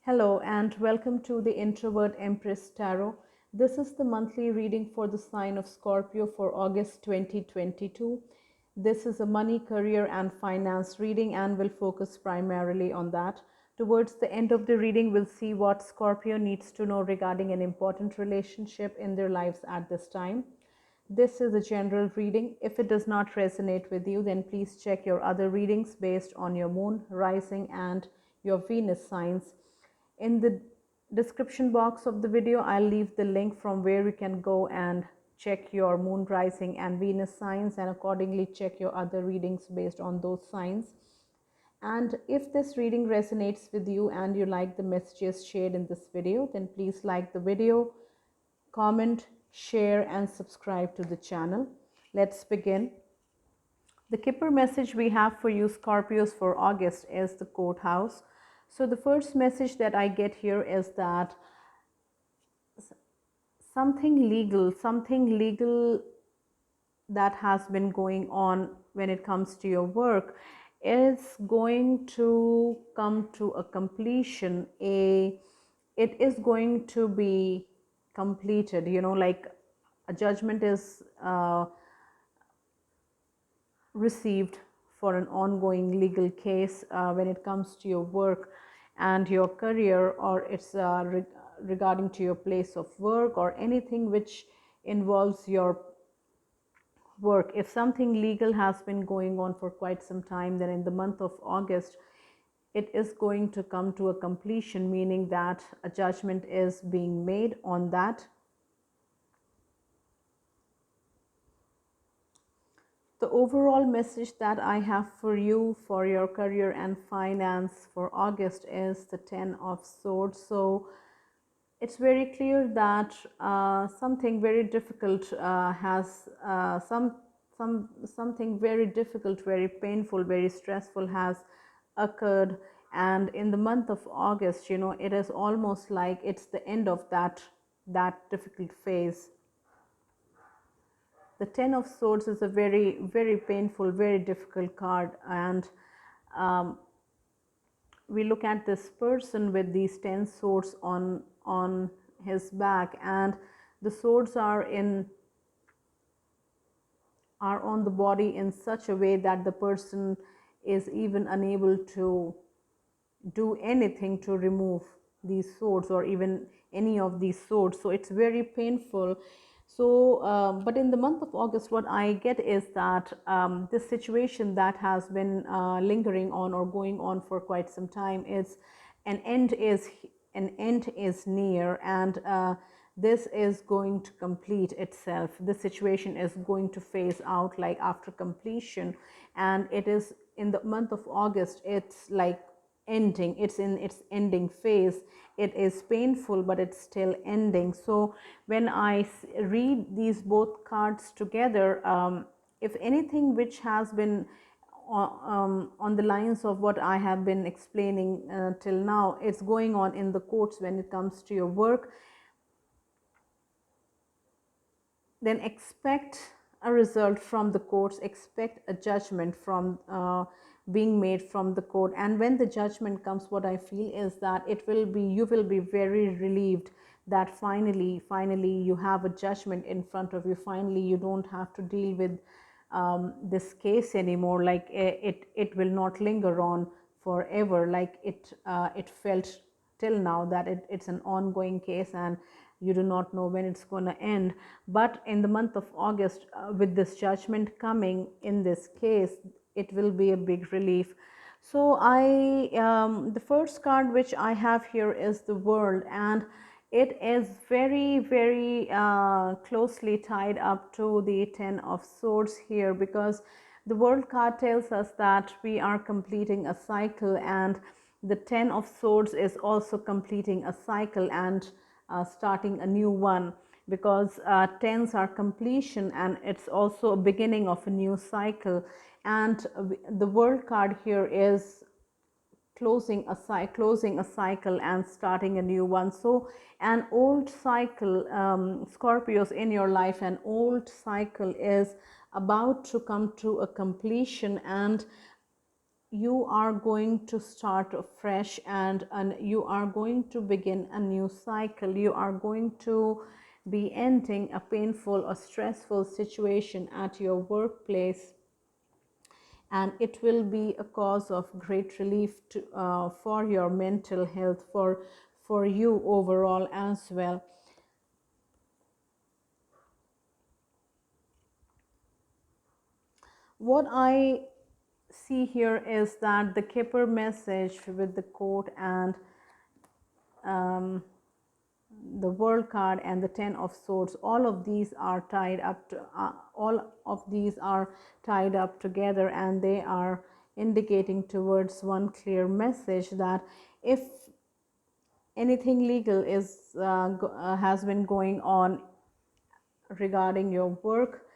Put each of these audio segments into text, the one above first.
Hello and welcome to the Introvert Empress Tarot. This is the monthly reading for the sign of Scorpio for August 2022. This is a money, career, and finance reading and will focus primarily on that. Towards the end of the reading, we'll see what Scorpio needs to know regarding an important relationship in their lives at this time. This is a general reading. If it does not resonate with you, then please check your other readings based on your moon, rising, and your Venus signs. In the description box of the video, I'll leave the link from where you can go and check your moon, rising, and Venus signs, and accordingly check your other readings based on those signs. And if this reading resonates with you and you like the messages shared in this video, then please like the video, comment, share, and subscribe to the channel. Let's begin. The Kipper message we have for you Scorpios for August is the courthouse. So the first message that I get here is that something legal that has been going on when it comes to your work is going to come to a completion. It is going to be completed, like a judgment is received for an ongoing legal case when it comes to your work and your career, or it's regarding to your place of work or anything which involves your work. If something legal has been going on for quite some time, then in the month of August it is going to come to a completion, meaning that a judgment is being made on that. The overall message that I have for you for your career and finance for August is the Ten of Swords. So it's very clear that something very difficult has something very difficult, very painful, very stressful has occurred. And in the month of August, it is almost like it's the end of that difficult phase. The Ten of Swords is a very, very painful, very difficult card. And we look at this person with these 10 swords on his back, and the swords are on the body in such a way that the person is even unable to do anything to remove these swords or even any of these swords. So it's very painful. So but in the month of August, what I get is that this situation that has been lingering on or going on for quite some time is an end is near, and this is going to complete itself. The situation is going to phase out like after completion, and it is in the month of August, it's like ending, it's in its ending phase. It is painful, but it's still ending. So when I read these both cards together, if anything which has been on the lines of what I have been explaining till now, it's going on in the courts when it comes to your work, then expect a result from the courts, expect a judgment from being made from the court. And when the judgment comes, what I feel is that you will be very relieved that finally you have a judgment in front of you. Finally you don't have to deal with this case anymore. Like it will not linger on forever, like it felt till now that it's an ongoing case and you do not know when it's going to end. But in the month of August, with this judgment coming in this case, it will be a big relief. So the first card which I have here is the World, and it is very, very closely tied up to the Ten of Swords here, because the World card tells us that we are completing a cycle, and the Ten of Swords is also completing a cycle and starting a new one, because tens are completion and it's also a beginning of a new cycle. And the World card here is closing a cycle and starting a new one. So an old cycle, Scorpios, in your life, an old cycle is about to come to a completion, and you are going to start afresh, and you are going to begin a new cycle. You are going to be ending a painful or stressful situation at your workplace, and it will be a cause of great relief for your mental health, for you overall as well. What I see here is that the Kipper message with the quote and um, the world card and the 10 of swords, all of these are tied up to, all of these are tied up together, and they are indicating towards one clear message that if anything legal has been going on regarding your work,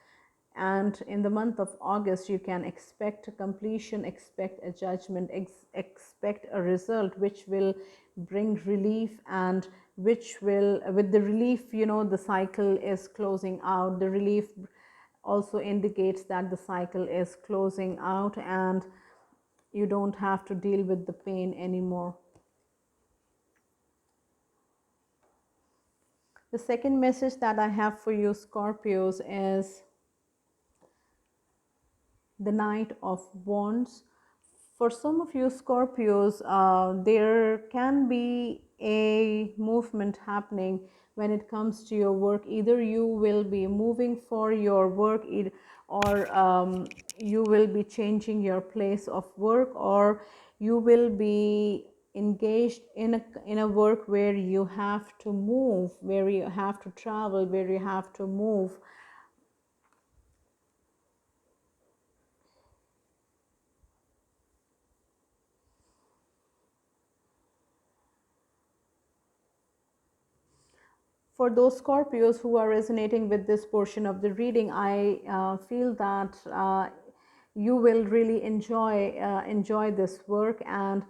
and in the month of August you can expect a completion, expect a judgment, expect a result which will bring relief, and which will, with the relief, the cycle is closing out. The relief also indicates that the cycle is closing out and you don't have to deal with the pain anymore. The second message that I have for you, Scorpios, is the Knight of Wands. For some of you Scorpios, there can be a movement happening when it comes to your work. Either you will be moving for your work, or you will be changing your place of work, or you will be engaged in a work where you have to move, where you have to travel, where you have to move. For those Scorpios who are resonating with this portion of the reading, I feel that you will really enjoy this work, and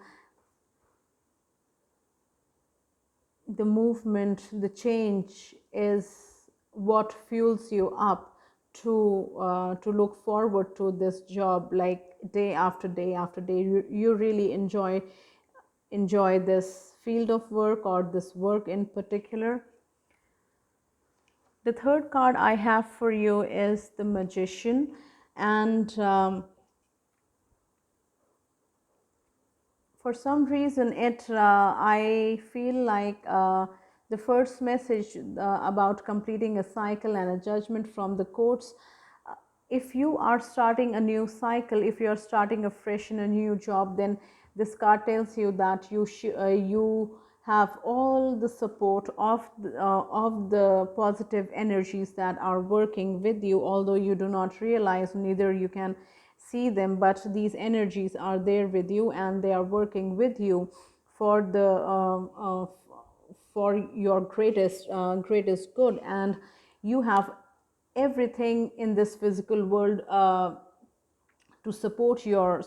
the movement, the change is what fuels you up to look forward to this job, like day after day after day. You really enjoy this field of work, or this work in particular. The third card I have for you is the Magician, and for some reason I feel like the first message about completing a cycle and a judgment from the courts. If you are starting a new cycle, if you are starting afresh in a new job, then this card tells you that you have all the support of the positive energies that are working with you, although you do not realize, neither you can see them, but these energies are there with you, and they are working with you for the for your greatest good. And you have everything in this physical world to support your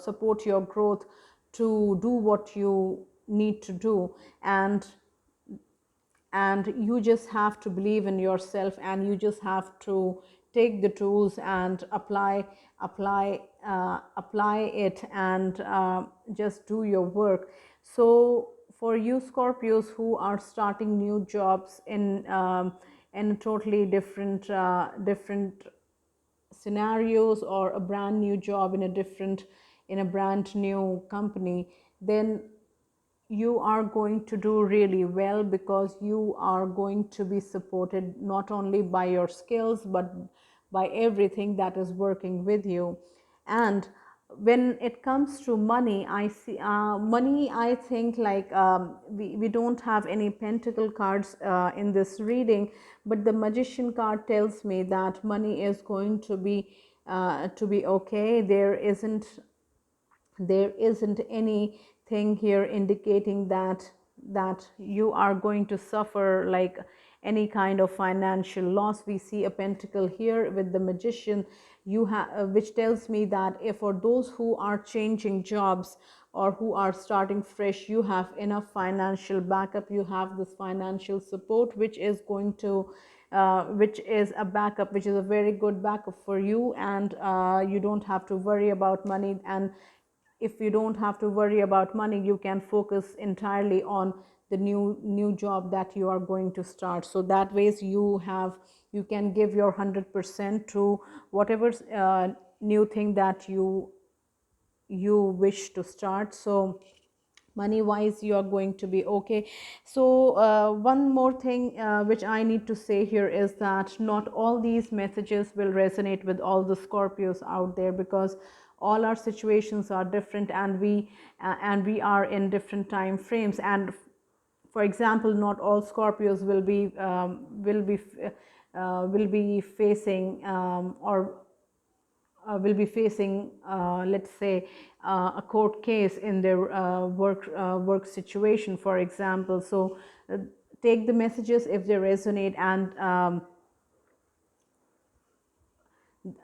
growth, to do what you need to do, and you just have to believe in yourself, and you just have to take the tools and apply it, and just do your work. So for you Scorpios who are starting new jobs in totally different scenarios, or a brand new job in a brand new company, then you are going to do really well, because you are going to be supported not only by your skills, but by everything that is working with you. And when it comes to money, I see money, I think, like we don't have any pentacle cards in this reading, but the Magician card tells me that money is going to be okay. There isn't anything here indicating that you are going to suffer like any kind of financial loss. We see a pentacle here with the Magician, which tells me that if for those who are changing jobs or who are starting fresh, you have enough financial backup, you have this financial support, which is a backup, which is a very good backup for you, and you don't have to worry about money. And if you don't have to worry about money, you can focus entirely on the new job that you are going to start. So that ways you can give your 100% to whatever new thing that you wish to start. So money wise you are going to be okay. So one more thing which I need to say here is that not all these messages will resonate with all the Scorpios out there, because all our situations are different, and we are in different time frames. And for example, not all Scorpios will be facing will be facing, let's say, a court case in their work situation, for example. So take the messages if they resonate, and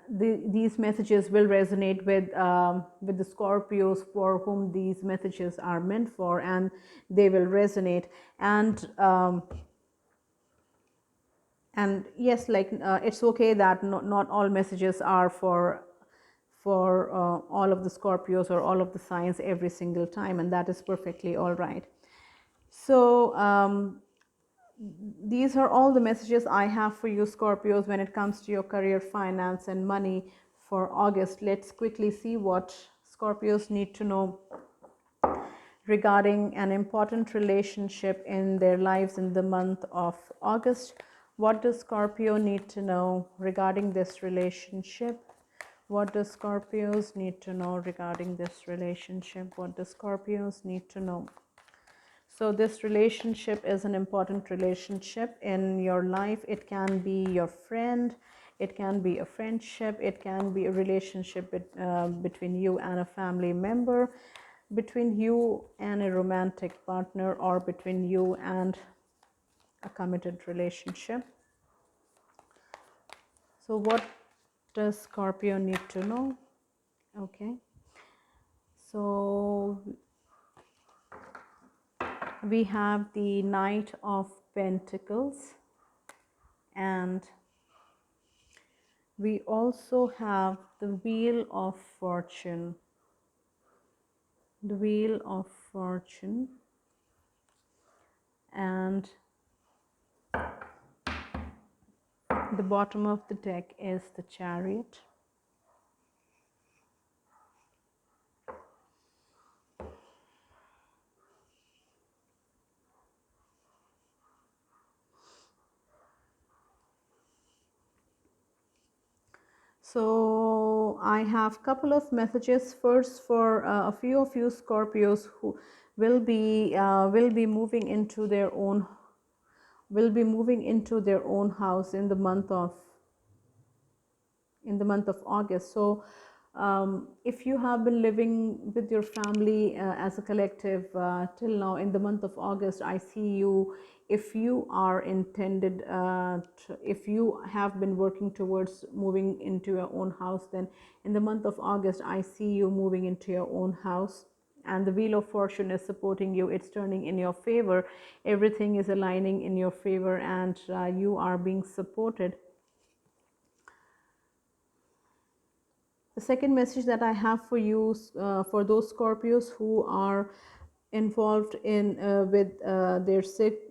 these messages will resonate with the Scorpios for whom these messages are meant for, and they will resonate. And yes, like it's okay that not all messages are for all of the Scorpios or all of the signs every single time, and that is perfectly all right. So these are all the messages I have for you, Scorpios, when it comes to your career, finance, and money for August. Let's quickly see what Scorpios need to know regarding an important relationship in their lives in the month of August. What does Scorpio need to know regarding this relationship? What does Scorpios need to know regarding this relationship? What does Scorpios need to know? So this relationship is an important relationship in your life. It can be your friend, it can be a friendship, it can be a relationship between you and a family member, between you and a romantic partner, or between you and a committed relationship. So what does Scorpio need to know? Okay, so we have the Knight of Pentacles, and we also have the Wheel of Fortune. The Wheel of Fortune, and the bottom of the deck is the Chariot. So I have a couple of messages. First, for a few of you Scorpios who will be moving into their own house in the month of August. So if you have been living with your family as a collective till now, in the month of August, I see you, if you are intended if you have been working towards moving into your own house, then in the month of August I see you moving into your own house, and the Wheel of Fortune is supporting you. It's turning in your favor. Everything is aligning in your favor, and you are being supported. The second message that I have for you, for those Scorpios who are involved in with their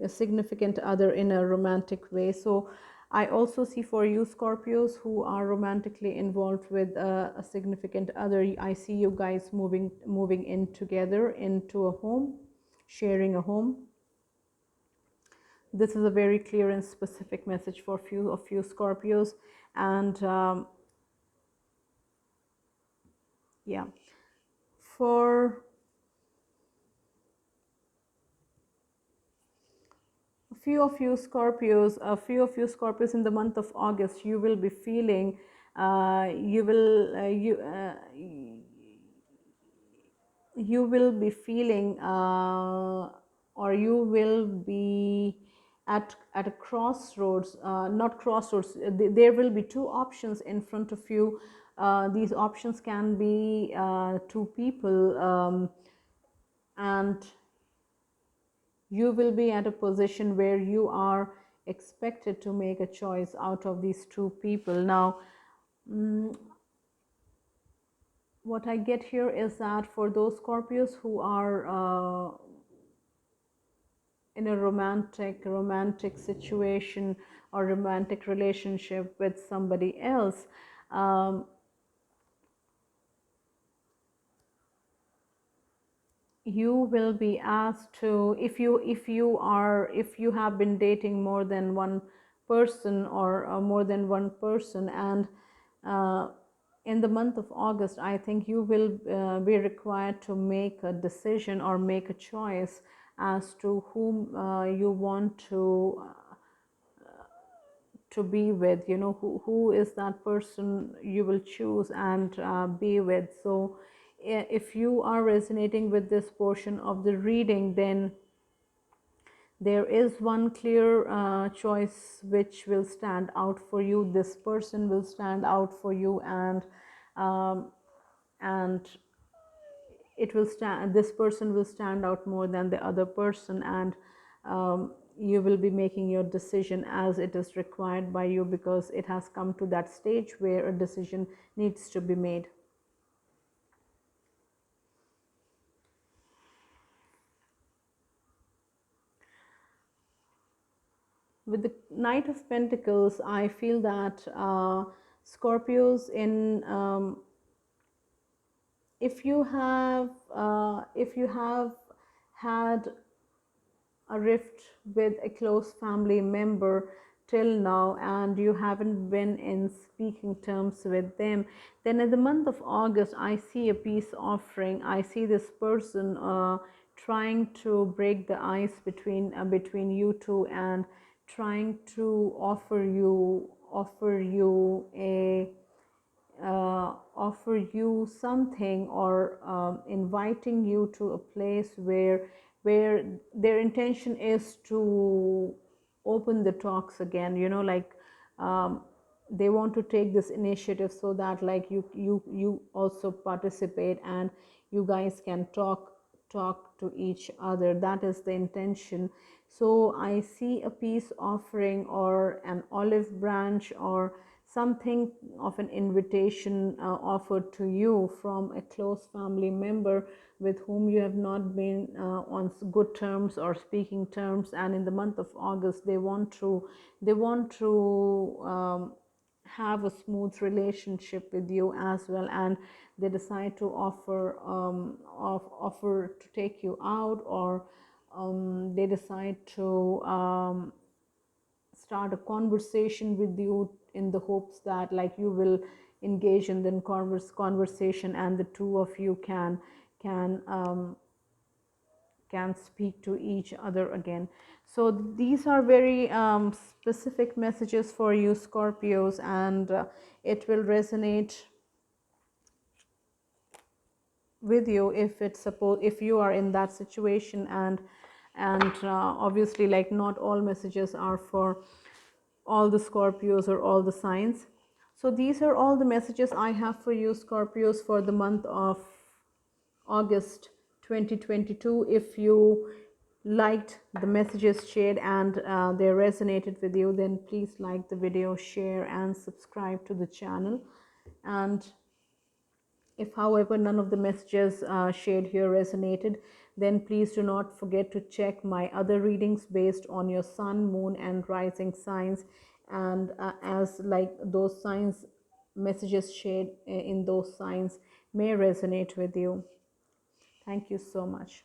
significant other in a romantic way. So I also see for you Scorpios who are romantically involved with a significant other. I see you guys moving in together into a home, sharing a home. This is a very clear and specific message for few of you Scorpios. And yeah, for a few of you Scorpios in the month of August, you will be feeling you will be feeling or you will be at a crossroads, not crossroads, there will be two options in front of you. These options can be two people, and you will be at a position where you are expected to make a choice out of these two people. Now, what I get here is that for those Scorpios who are in a romantic situation or romantic relationship with somebody else, um, you will be asked to, if you have been dating more than one person, or more than one person, and uh, in the month of August, I think you will be required to make a decision or make a choice as to whom you want to be with, who is that person you will choose and be with. So if you are resonating with this portion of the reading, then there is one clear choice which will stand out for you. This person will stand out for you, and it will stand this person will stand out more than the other person, and you will be making your decision as it is required by you, because it has come to that stage where a decision needs to be made. With the Knight of Pentacles, I feel that Scorpios, in if you have had a rift with a close family member till now and you haven't been in speaking terms with them, then in the month of August, I see a peace offering. I see this person trying to break the ice between you two, and trying to offer you something, or inviting you to a place where their intention is to open the talks again, like um, they want to take this initiative, so that like you also participate, and you guys can talk to each other. That is the intention. So I see a peace offering, or an olive branch, or something of an invitation offered to you from a close family member with whom you have not been on good terms or speaking terms, and in the month of August they want to have a smooth relationship with you as well, and they decide to offer to take you out, or they decide to start a conversation with you, in the hopes that like you will engage in the conversation, and the two of you can can speak to each other again. So these are very specific messages for you Scorpios, and it will resonate with you if you are in that situation, and obviously, like, not all messages are for all the Scorpios or all the signs. So these are all the messages I have for you Scorpios for the month of August 2022. If you liked the messages shared and they resonated with you, then please like the video, share and subscribe to the channel. And if, however, none of the messages shared here resonated, then please do not forget to check my other readings based on your sun, moon, and rising signs. And as like those signs, messages shared in those signs may resonate with you. Thank you so much.